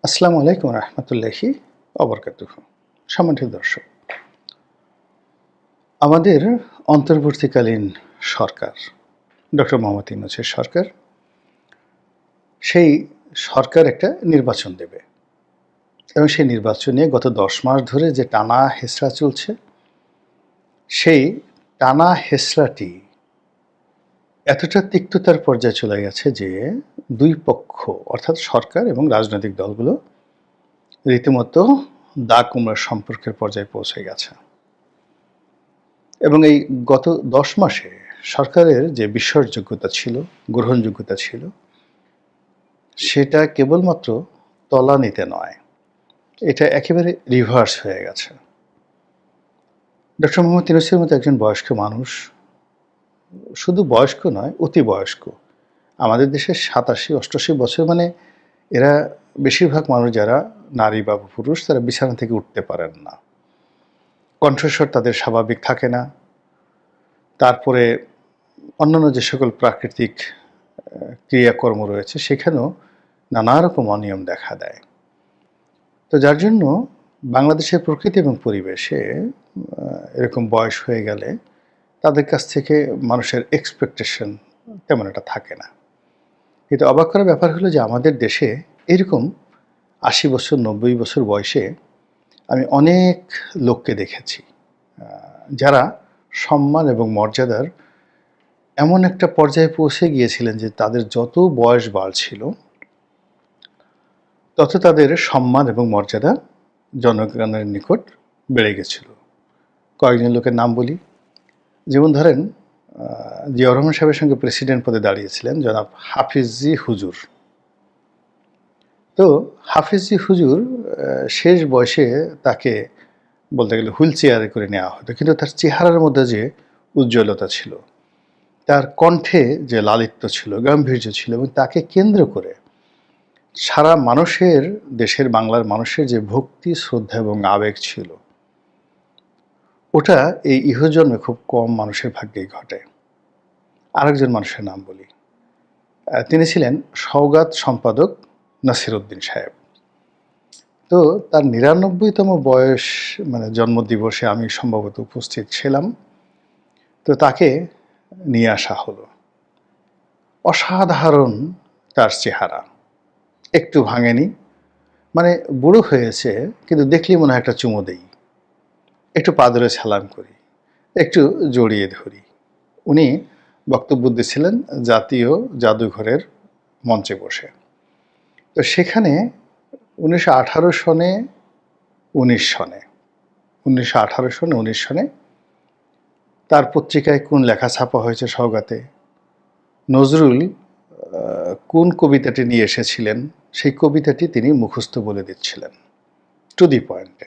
আসসালামু আলাইকুম রহমতুল্লাহি অবরকাতুহু। সম্মানিত দর্শক, আমাদের অন্তর্বর্তীকালীন সরকার ডক্টর মোহাম্মদ ইউনূসের সরকার, সেই সরকার একটা নির্বাচন দেবে এবং সেই নির্বাচনে গত ১০ মাস ধরে যে টানা হেঁচড়া চলছে, সেই টানা হেঁচড়াটি এতটা তিক্ততার পর্যায়ে চলে গেছে যে দুই পক্ষ অর্থাৎ সরকার এবং রাজনৈতিক দলগুলো রীতিমতো দা কুমড়ার সম্পর্কের পর্যায়ে পৌঁছে গেছে। এবং এই গত ১০ মাসে সরকারের যে বিশ্বাসযোগ্যতা ছিল, গ্রহণযোগ্যতা ছিল, সেটা কেবলমাত্র তলানিতে নয়, এটা একেবারে রিভার্স হয়ে গেছে। ডক্টর মোহাম্মদ ইউনূসের মতো একজন বয়স্ক মানুষ, শুধু বয়স্ক নয়, অতি বয়স্ক। আমাদের দেশে ৮৭-৮৮ বছর, মানে এরা বেশিরভাগ মানুষ যারা নারী বা পুরুষ, তারা বিছানা থেকে উঠতে পারেন না। কণ্ঠস্বর তাদের স্বাভাবিক থাকে না। তারপরে অন্যান্য যে সকল প্রাকৃতিক ক্রিয়াকর্ম রয়েছে, সেখানেও নানা রকম অনিয়ম দেখা দেয়। তো যার জন্য বাংলাদেশের প্রকৃতি এবং পরিবেশে এরকম বয়স হয়ে গেলে তাদের কাছ থেকে মানুষের এক্সপেকটেশন তেমন একটা থাকে না। কিন্তু অবাক করার ব্যাপার হলো যে আমাদের দেশে এরকম ৮০ বছর ৯০ বছর বয়সে আমি অনেক লোককে দেখেছি, যারা সম্মান এবং মর্যাদার এমন একটা পর্যায়ে পৌঁছে গিয়েছিলেন যে তাদের যত বয়স বাড়ছিল তত তাদের সম্মান এবং মর্যাদা জনগণের নিকট বেড়ে গেছিল। কয়েকজন লোকের নাম বলি। যেমন ধরেন, জিয়াউর রহমান সাহেবের সঙ্গে প্রেসিডেন্ট পদে দাঁড়িয়েছিলেন জনাব হাফিজি হুজুর। তো হাফিজি হুজুর শেষ বয়সে তাকে বলতে গেলে হুইল চেয়ারে করে নেওয়া হতো, কিন্তু তার চেহারার মধ্যে যে উজ্জ্বলতা ছিল, তার কণ্ঠে যে লালিত্য ছিল, গাম্ভীর্য ছিল, এবং তাকে কেন্দ্র করে সারা মানুষের, দেশের বাংলার মানুষের যে ভক্তি, শ্রদ্ধা এবং আবেগ ছিল, ওটা এই ইহজন্মে খুব কম মানুষের ভাগ্যেই ঘটে। আরেকজন মানুষের নাম বলি। তিনি ছিলেন সওগাত সম্পাদক নাসিরউদ্দিন সাহেব। তো তার ৯৯তম বয়স, মানে জন্মদিবসে আমি সম্ভবত উপস্থিত ছিলাম। তো তাকে নিয়ে আসা হলো। অসাধারণ তার চেহারা, একটু ভাঙেনি, মানে বুড়ো হয়েছে, কিন্তু দেখলেই মনে হয় একটা চুমো দেই, একটু পা ধরে সালাম করি, একটু জড়িয়ে ধরি। উনি বক্তব্য দিচ্ছিলেন জাতীয় জাদুঘরের মঞ্চে বসে। তো সেখানে ১৯১৮ সনে ১৯ সনে ১৯১৮ সনে ১৯ সনে তার পত্রিকায় কোন লেখা ছাপা হয়েছে সওগাতে, নজরুল কোন কবিতাটি নিয়ে এসেছিলেন, সেই কবিতাটি তিনি মুখস্থ বলে দিচ্ছিলেন টু দি পয়েন্টে।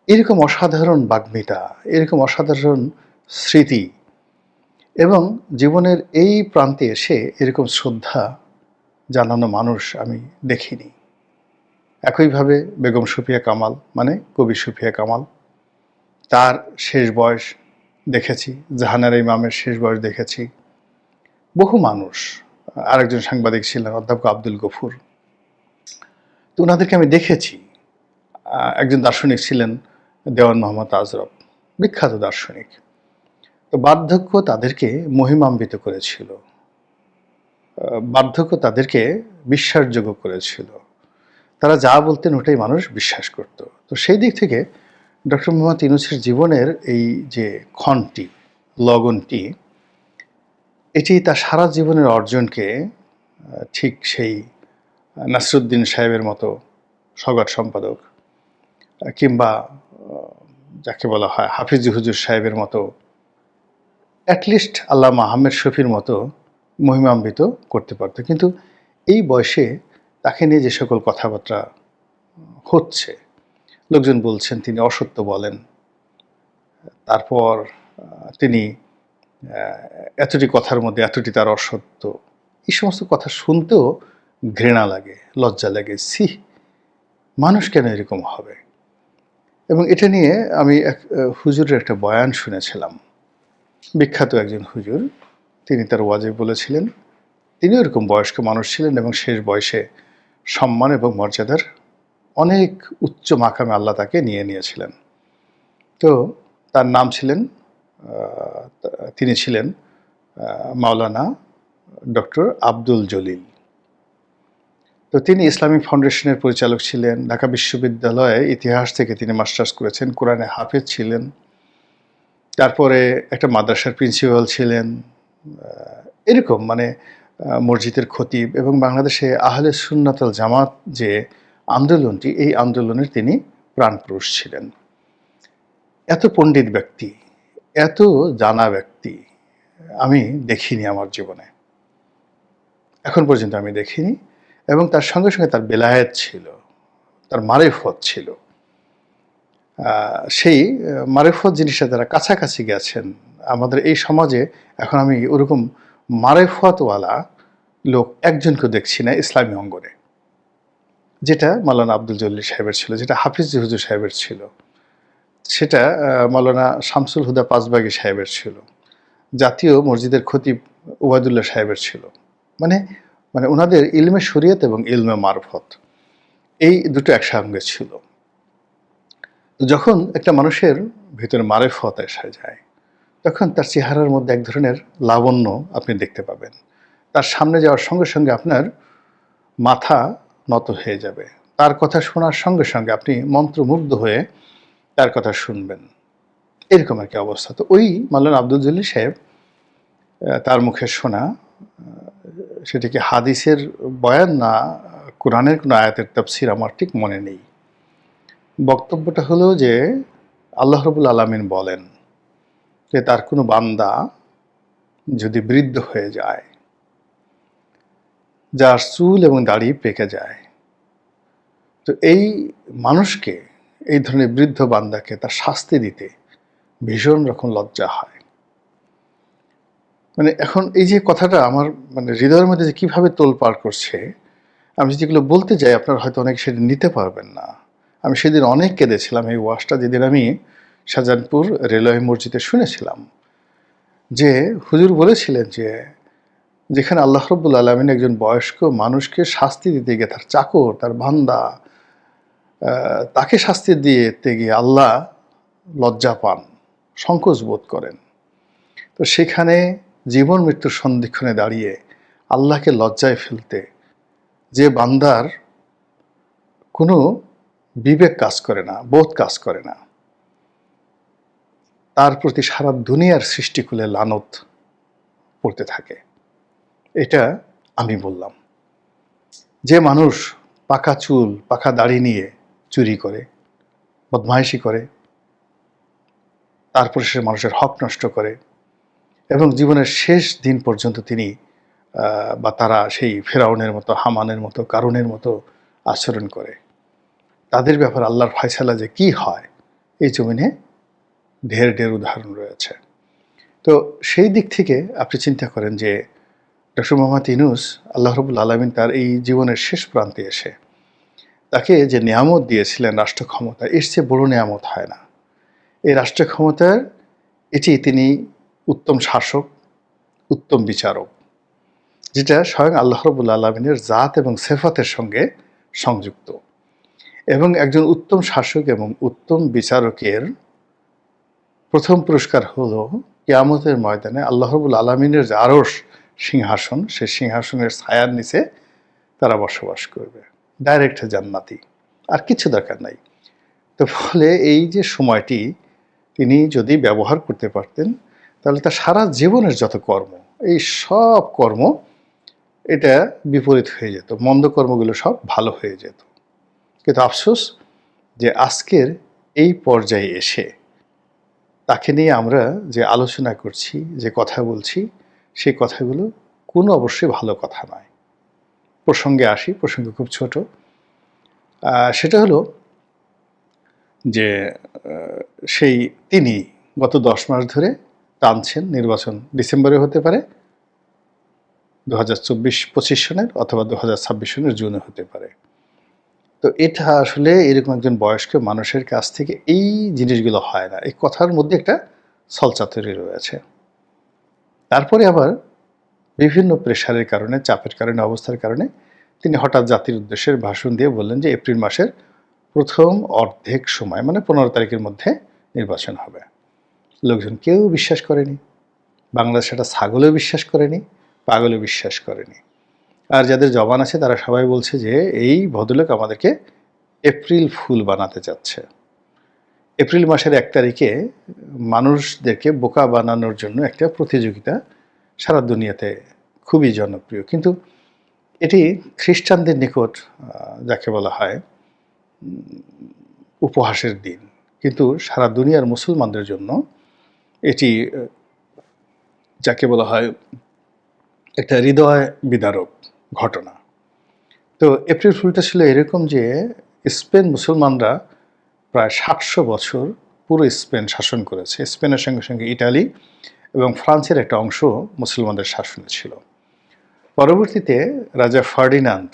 এরকম অসাধারণ বাগ্মিতা, এরকম অসাধারণ স্মৃতি, এবং জীবনের এই প্রান্তে এসে এরকম শ্রদ্ধা জানানো মানুষ আমি দেখিনি। একইভাবে বেগম সুফিয়া কামাল, মানে কবি সুফিয়া কামাল, তার শেষ বয়স দেখেছি। জাহানারা ইমামের শেষ বয়স দেখেছি। বহু মানুষ, আরেকজন সাংবাদিক ছিলেন অধ্যাপক আব্দুল গফুর, তো ওনাদেরকে আমি দেখেছি। একজন দার্শনিক ছিলেন দেওয়ান মোহাম্মদ আজরফ, বিখ্যাত দার্শনিক। তো বার্ধক্য তাদেরকে মহিমান্বিত করেছিল, বার্ধক্য তাদেরকে বিশ্বাসযোগ্য করেছিল। তারা যা বলতেন ওটাই মানুষ বিশ্বাস করত। তো সেই দিক থেকে ডক্টর মোহাম্মদ ইউনূসের জীবনের এই যে ক্ষণটি, লগনটি, এটি তার সারা জীবনের অর্জনকে ঠিক সেই নাসিরউদ্দিন সাহেবের মতো সওগাত সম্পাদক, কিংবা যাকে বলা হয় হাফিজি হুজুর সাহেবের মতো, অ্যাটলিস্ট আল্লামা আহমেদ শফির মতো মহিমান্বিত করতে পারত। কিন্তু এই বয়সে তাকে নিয়ে যে সকল কথাবার্তা হচ্ছে, লোকজন বলছেন তিনি অসত্য বলেন, তারপর তিনি এতটি কথার মধ্যে এতটি তার অসত্য, এই সমস্ত কথা শুনতেও ঘৃণা লাগে, লজ্জা লাগে। মানুষ কেন এরকম হবে? এবং এটা নিয়ে আমি এক হুজুরের একটা বয়ান শুনেছিলাম, বিখ্যাত একজন হুজুর। তিনি তার ওয়াজে বলেছিলেন, তিনিও এরকম বয়স্ক মানুষ ছিলেন এবং শেষ বয়সে সম্মান এবং মর্যাদার অনেক উচ্চ মাকামে আল্লাহ তাকে নিয়েছিলেন। তো তার নাম ছিলেন, তিনি ছিলেন মাওলানা ডক্টর আব্দুল জলিল। তো তিনি ইসলামিক ফাউন্ডেশনের পরিচালক ছিলেন। ঢাকা বিশ্ববিদ্যালয়ে ইতিহাস থেকে তিনি মাস্টার্স করেছেন, কোরআনে হাফেজ ছিলেন। তারপরে একটা মাদ্রাসার প্রিন্সিপাল ছিলেন। এরকম মানে মসজিদের খতিব, এবং বাংলাদেশে আহলে সুন্নাত ওয়াল জামাত যে আন্দোলনটি, এই আন্দোলনের তিনি প্রাণপুরুষ ছিলেন। এত পণ্ডিত ব্যক্তি, এত জানা ব্যক্তি আমি দেখিনি আমার জীবনে, এখন পর্যন্ত আমি দেখিনি। এবং তার সঙ্গে সঙ্গে তার বেলায়েত ছিল, তার মারেফত ছিল। সেই মারেফত জিনিসটা যারা কাছাকাছি গেছেন আমাদের এই সমাজে, এখন আমি ওরকম মারেফতওয়ালা লোক একজনকে দেখছি না ইসলামী অঙ্গনে, যেটা মাওলানা আব্দুল জলিল সাহেবের ছিল, যেটা হাফিজ হুজুর সাহেবের ছিল, সেটা মাওলানা শামসুল হুদা পাঁচবাগী সাহেবের ছিল, জাতীয় মসজিদের খতিব ওবায়দুল্লাহ সাহেবের ছিল। মানে মানে ওনাদের ইলমে শরীয়ত এবং ইলমে মারফত, এই দুটো একসঙ্গে ছিল। যখন একটা মানুষের ভিতরে মারেফত এসে যায়, তখন তার চেহারার মধ্যে এক ধরনের লাবণ্য আপনি দেখতে পাবেন। তার সামনে যাওয়ার সঙ্গে সঙ্গে আপনার মাথা নত হয়ে যাবে। তার কথা শোনার সঙ্গে সঙ্গে আপনি মন্ত্রমুগ্ধ হয়ে তার কথা শুনবেন, এরকম আর কি অবস্থা। তো ওই মাওলানা আব্দুল জলিল সাহেব, তার মুখে শোনা, সেটি কি হাদিসের বয়ান না কোরআনের কোনো আয়াতের তাফসীর আমার ঠিক মনে নেই। বক্তব্যটা হলো যে আল্লাহ রাব্বুল আলামিন বলেন যে তার কোনো বান্দা যদি বৃদ্ধ হয়ে যায়, যার চুল এবং দাড়ি পেকে যায়, তো এই মানুষকে, এই ধরনের বৃদ্ধ বান্দাকে তার শাস্তি দিতে ভীষণ রকম লজ্জা হয়। মানে এখন এই যে কথাটা আমার মানে হৃদয়ের মধ্যে যে কীভাবে তোলপাড় করছে, আমি যেগুলো বলতে যাই আপনারা হয়তো অনেক সেদিন নিতে পারবেন না। আমি সেদিন অনেক কেঁদেছিলাম এই ওয়াজটা, যেদিন আমি শাহজাহানপুর রেলওয়ে মসজিদে শুনেছিলাম যে হুজুর বলেছিলেন যে যেখানে আল্লাহ রাব্বুল আলামিন একজন বয়স্ক মানুষকে শাস্তি দিতে গিয়ে, তার চাকর, তার বান্দা, তাকে শাস্তি দিতে গিয়ে আল্লাহ লজ্জা পান, সংকোচ বোধ করেন। তো সেখানে জীবন মৃত্যুর সন্ধিক্ষণে দাঁড়িয়ে আল্লাহকে লজ্জায় ফেলতে যে বান্দার কোনো বিবেক কাজ করে না, বোধ কাজ করে না, তার প্রতি সারা দুনিয়ার সৃষ্টিকুলে লানত পড়তে থাকে। এটা আমি বললাম। যে মানুষ পাকা চুল, পাকা দাড়ি নিয়ে চুরি করে, বদমাইশি করে, তারপরে সে মানুষের হক নষ্ট করে, এবং জীবনের শেষ দিন পর্যন্ত তিনি বা তারা সেই ফেরাউনের মতো, হামানের মতো, কারুনের মতো আচরণ করে, তাদের ব্যাপারে আল্লাহর ফয়সালা যে কি হয়, এই জমিনে ঢের ঢের উদাহরণ রয়েছে। তো সেই দিক থেকে আপনি চিন্তা করেন যে ডক্টর মোহাম্মদ ইউনূস, আল্লাহ রাব্বুল আলামিন তার এই জীবনের শেষ প্রান্তে এসে তাকে যে নিয়ামত দিয়েছিলেন রাষ্ট্র ক্ষমতা, এর চেয়ে বড় নিয়ামত হয় না। এই রাষ্ট্র ক্ষমতার এটি তিনি উত্তম শাসক, উত্তম বিচারক, যেটা স্বয়ং আল্লাহ রাব্বুল আলামিনের জাত এবং সিফাতের সঙ্গে সংযুক্ত। এবং একজন উত্তম শাসক এবং উত্তম বিচারকের প্রথম পুরস্কার হলো কিয়ামতের ময়দানে আল্লাহ রাব্বুল আলামিনের যে আরশ সিংহাসন, সেই সিংহাসনের ছায়ার নিচে তারা বসবাস করবে, ডাইরেক্ট জান্নাতি, আর কিছু দরকার নাই। তো ফলে এই যে সময়টি তিনি যদি ব্যবহার করতে পারতেন, তাহলে তার সারা জীবনের যত কর্ম, এই সব কর্ম এটা বিপরীত হয়ে যেত, মন্দ কর্মগুলো সব ভালো হয়ে যেত। কিন্তু আফসোস যে আজকের এই পর্যায়ে এসে তাকে নিয়ে আমরা যে আলোচনা করছি, যে কথা বলছি, সেই কথাগুলো কোনো অবশ্যই ভালো কথা নয়। প্রসঙ্গে আসি, প্রসঙ্গ খুব ছোট। সেটা হলো যে সেই তিনি গত 10 মাস ধরে টানছেন নির্বাচন ডিসেম্বরে হতে পারে, 2024-25 সনের, অথবা 2026 সনের জুনে হতে পারে। তো এটা আসলে এরকম একজন বয়স্ক মানুষের কাছ থেকে এই জিনিসগুলো হয় না। এই কথার মধ্যে একটা ছলচাতুরি রয়েছে। তারপরে আবার বিভিন্ন প্রেশারের কারণে, চাপের কারণে, অবস্থার কারণে তিনি হঠাৎ জাতির উদ্দেশ্যে ভাষণ দিয়ে বললেন যে এপ্রিল মাসের প্রথম অর্ধেক সময় মানে 15 তারিখের মধ্যে নির্বাচন হবে। লোকজন কেউ বিশ্বাস করেনি। বাংলাদেশ একটা ছাগলেও বিশ্বাস করেনি, পাগলেও বিশ্বাস করেনি। আর যাদের জবান আছে তারা সবাই বলছে যে এই ভদ্রলোক আমাদেরকে এপ্রিল ফুল বানাতে চাচ্ছে। এপ্রিল মাসের 1 তারিখে মানুষদেরকে বোকা বানানোর জন্য একটা প্রতিযোগিতা সারা দুনিয়াতে খুবই জনপ্রিয়। কিন্তু এটি খ্রিস্টানদের নিকট যাকে বলা হয় উপহাসের দিন। কিন্তু সারা দুনিয়ার মুসলমানদের জন্য এটি যাকে বলা হয় একটা হৃদয় বিদারক ঘটনা। তো এপ্রিল ফুলটা ছিল এরকম যে স্পেন মুসলমানরা প্রায় 700 বছর পুরো স্পেন শাসন করেছে। স্পেনের সঙ্গে সঙ্গে ইটালি এবং ফ্রান্সের একটা অংশ মুসলমানদের শাসনে ছিল। পরবর্তীতে রাজা ফার্ডিনান্ড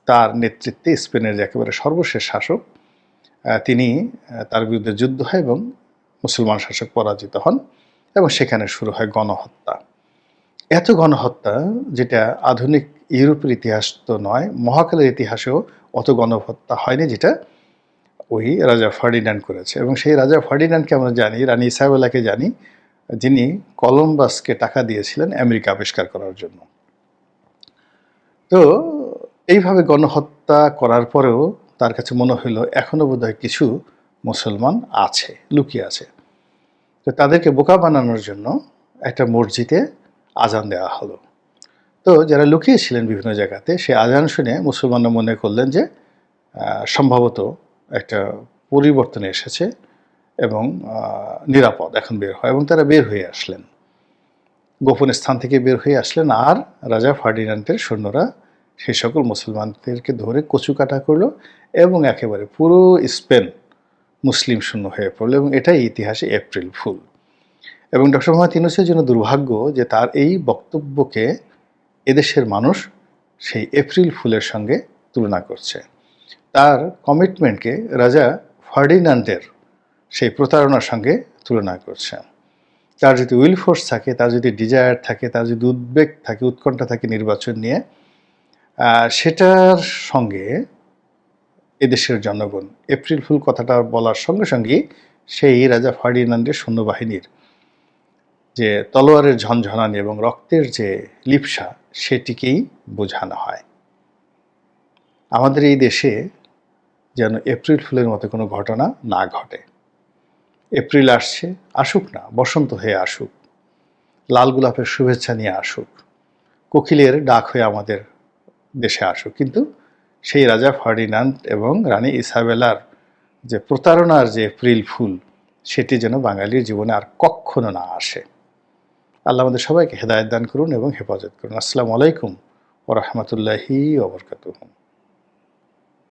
তার নেতৃত্বে স্পেনের একেবারে সর্বশেষ শাসক তিনি তার বিরুদ্ধে যুদ্ধ হয় এবং মুসলমান শাসক পরাজিত হন এবং সেখানে শুরু হয় গণহত্যা। এত গণহত্যা যেটা আধুনিক ইউরোপের ইতিহাস তো নয়, মহাকালের ইতিহাসেও অত গণহত্যা হয়নি যেটা ওই রাজা ফার্ডিনান্ড করেছে। এবং সেই রাজা ফার্ডিনান্ডকে আমরা জানি, রানী ইসাবেলাকে জানি, যিনি কলম্বাসকে টাকা দিয়েছিলেন আমেরিকা আবিষ্কার করার জন্য। তো এইভাবে গণহত্যা করার পরেও তার কাছে মনে হইল এখনও বোধহয় কিছু মুসলমান আছে, লুকিয়ে আছে। তো তাদেরকে বোকা বানানোর জন্য একটা মসজিদে আজান দেওয়া হলো। তো যারা লুকিয়েছিলেন বিভিন্ন জায়গাতে সে আজান শুনে মুসলমানরা মনে করলেন যে সম্ভবত একটা পরিবর্তন এসেছে এবং নিরাপদ এখন বের হয়, এবং তারা বের হয়ে আসলেন, গোপন স্থান থেকে বের হয়ে আসলেন। আর রাজা ফার্ডিনান্ডের সৈন্যরা সেই সকল মুসলমানদেরকে ধরে কচুকাটা করলো এবং একেবারে পুরো স্পেন মুসলিম শূন্য হয়ে পড়লো। এবং এটাই ইতিহাসে এপ্রিল ফুল। এবং ডক্টর মোহাম্মদ ইউনূসের জন্য দুর্ভাগ্য যে তার এই বক্তব্যকে এদেশের মানুষ সেই এপ্রিল ফুলের সঙ্গে তুলনা করছে। তার কমিটমেন্টকে রাজা ফার্ডিনান্ডের সেই প্রতারণার সঙ্গে তুলনা করছে। তার যদি উইল ফোর্স থাকে, তার যদি ডিজায়ার থাকে, তার যদি উদ্বেগ থাকে, উৎকণ্ঠা থাকে নির্বাচন নিয়ে, সেটার সঙ্গে এদেশের জনগণ এপ্রিল ফুল কথাটা বলার সঙ্গে সঙ্গেই সেই রাজা ফার্ডিনান্ডের সৈন্যবাহিনীর যে তলোয়ারের ঝনঝনানি এবং রক্তের যে লিপ্সা সেটিকেই বোঝানো হয়। আমাদের এই দেশে যেন এপ্রিল ফুলের মতো কোনো ঘটনা না ঘটে। এপ্রিল আসছে, আসুক না, বসন্ত হয়ে আসুক, লাল গোলাপের শুভেচ্ছা নিয়ে আসুক, কোকিলের ডাক হয়ে আমাদের দেশে আসুক, কিন্তু সেই রাজা ফার্ডিনান্ড এবং রানী ইসাবেলার যে প্রতারণার যে এপ্রিল ফুল সেটি যেন বাঙালির জীবনে আর কখনো না আসে। আল্লাহ আমাদের সবাইকে হেদায়েত দান করুন এবং হেফাজত করুন। আসসালামু আলাইকুম ওয়া রাহমাতুল্লাহি ওয়া বারাকাতুহু।